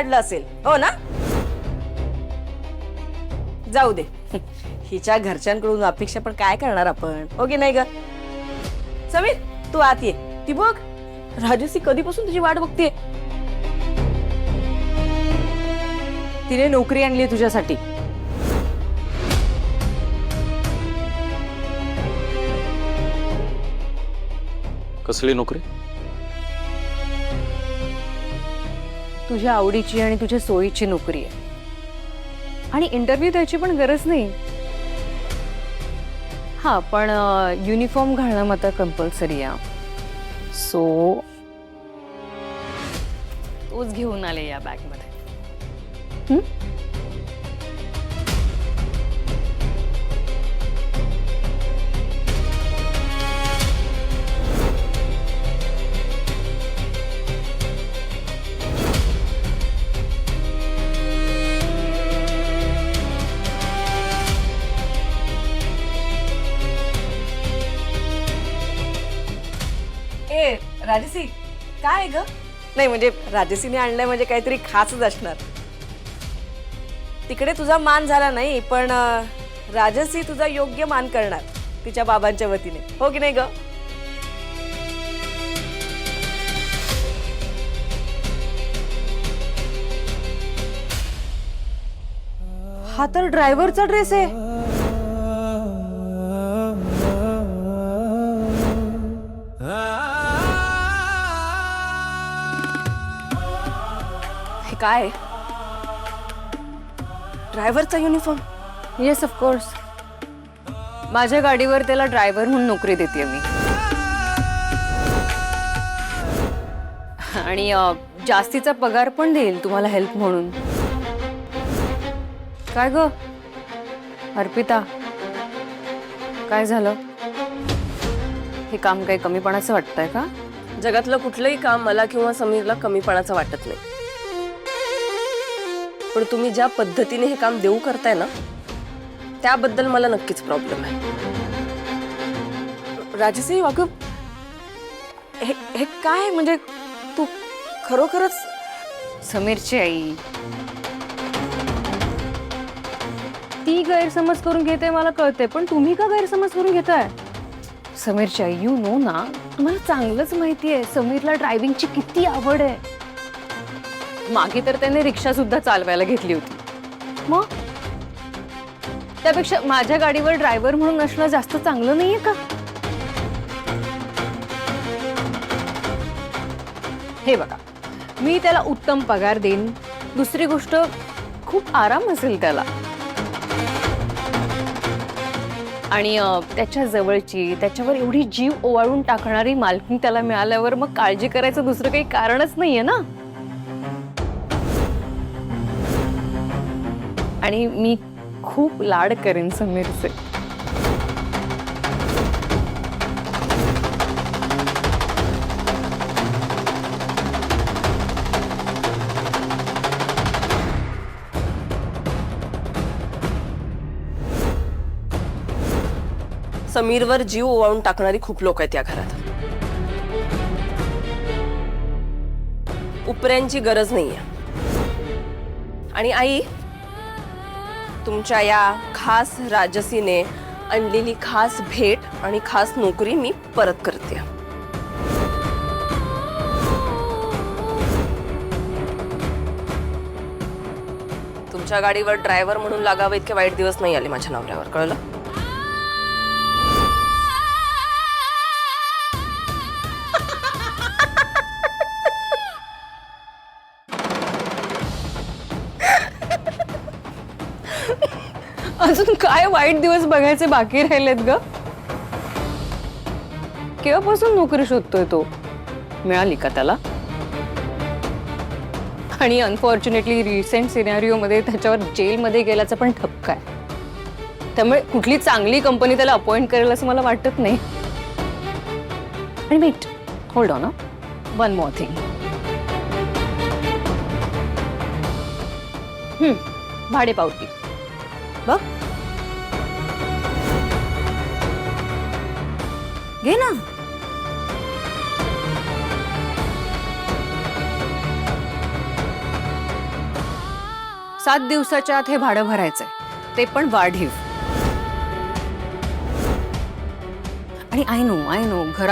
काढलं असेल हो ना? जाऊ दे, हिच्या घरच्यांकडून अपेक्षा पण काय करणार आपण, हो की नाही ग? समीर तू आत ये. ती बघ राजश्री कधीपासून तुझी वाट बघते. तिने नोकरी आणली तुझ्यासाठी. कसली नोकरी? तुझ्या आवडीची आणि तुझ्या सोयीची नोकरी आहे आणि इंटरव्ह्यू द्यायची पण गरज नाही. हा पण युनिफॉर्म घालणं मात्र कंपल्सरी आहे. सो तोच घेऊन आले या बॅग मध्ये. ए राजश्री काय ग? नाही म्हणजे राजश्रीने आणलंय म्हणजे काहीतरी खासच असणार. तिकडे तुझा मान झाला नाही पण राजश्री तुझा योग्य मान करणार तिच्या बाबांच्या वतीने, हो की नाही ग? हा तर ड्रायव्हरचा ड्रेस आहे. हे काय? ड्रायव्हरचा युनिफॉर्म? Yes of course. माझ्या गाडीवर त्याला ड्रायव्हर म्हणून नोकरी देते मी. आणि जास्तीचा पगार पण देईल तुम्हाला हेल्प म्हणून. काय ग अर्पिता, काय झालं? हे काम काही कमीपणाचं वाटतंय का? जगातलं कुठलंही काम मला किंवा समीरला कमीपणाचं वाटत नाही, पण तुम्ही ज्या पद्धतीने हे काम देऊ करताय ना त्याबद्दल मला नक्कीच प्रॉब्लेम आहे. राजश्री अगं हे काय म्हणजे तू खरोखरच? समीरची आई ती गैरसमज करून घेते मला कळते, पण तुम्ही का गैरसमज करून घेताय? समीरची आई, यू नो ना, तुम्हाला चांगलंच माहिती आहे समीरला ड्रायव्हिंगची किती आवड आहे. मागे तर त्याने रिक्षा सुद्धा चालवायला घेतली होती. मग त्यापेक्षा माझ्या गाडीवर ड्रायव्हर म्हणून असणं जास्त चांगलं नाहीये का? हे बघा, मी त्याला उत्तम पगार देईन. दुसरी गोष्ट, खूप आराम असेल त्याला. आणि त्याच्या जवळची, त्याच्यावर एवढी जीव ओवाळून टाकणारी मालकीण त्याला मिळाल्यावर मग काळजी करायचं दुसरं काही कारणच नाहीये ना. आणि मी खूप लाड करेन समीरचे. समीरवर जीव ओवाळून टाकणारी खूप लोक आहेत या घरात. उपऱ्यांची गरज नाहीये. आणि आई, तुमच्या या खास राजसीने आणलेली खास भेट आणि खास नोकरी मी परत करते. तुमच्या गाडीवर ड्रायव्हर म्हणून लागावं इतके वाईट दिवस नाही आले माझ्या नवऱ्यावर, कळलं? अजून काय वाईट दिवस बघायचे बाकी राहिलेत ग? केव्हापासून नोकरी शोधतोय तो? मिळाली का त्याला? आणि अनफॉर्च्युनेटली रिसेंट सिनेरिओ मध्ये त्याच्यावर जेलमध्ये गेल्याचा पण ठपका आहे. त्यामुळे कुठली चांगली कंपनी त्याला अपॉइंट करेल असं मला वाटत नाही. आणि wait, hold on, one more thing. भाडे पावती बघ घे ना. 7 दिवसाच्या आत हे भाडं भरायचंय, ते पण वाढीव. आणि आय नो घरा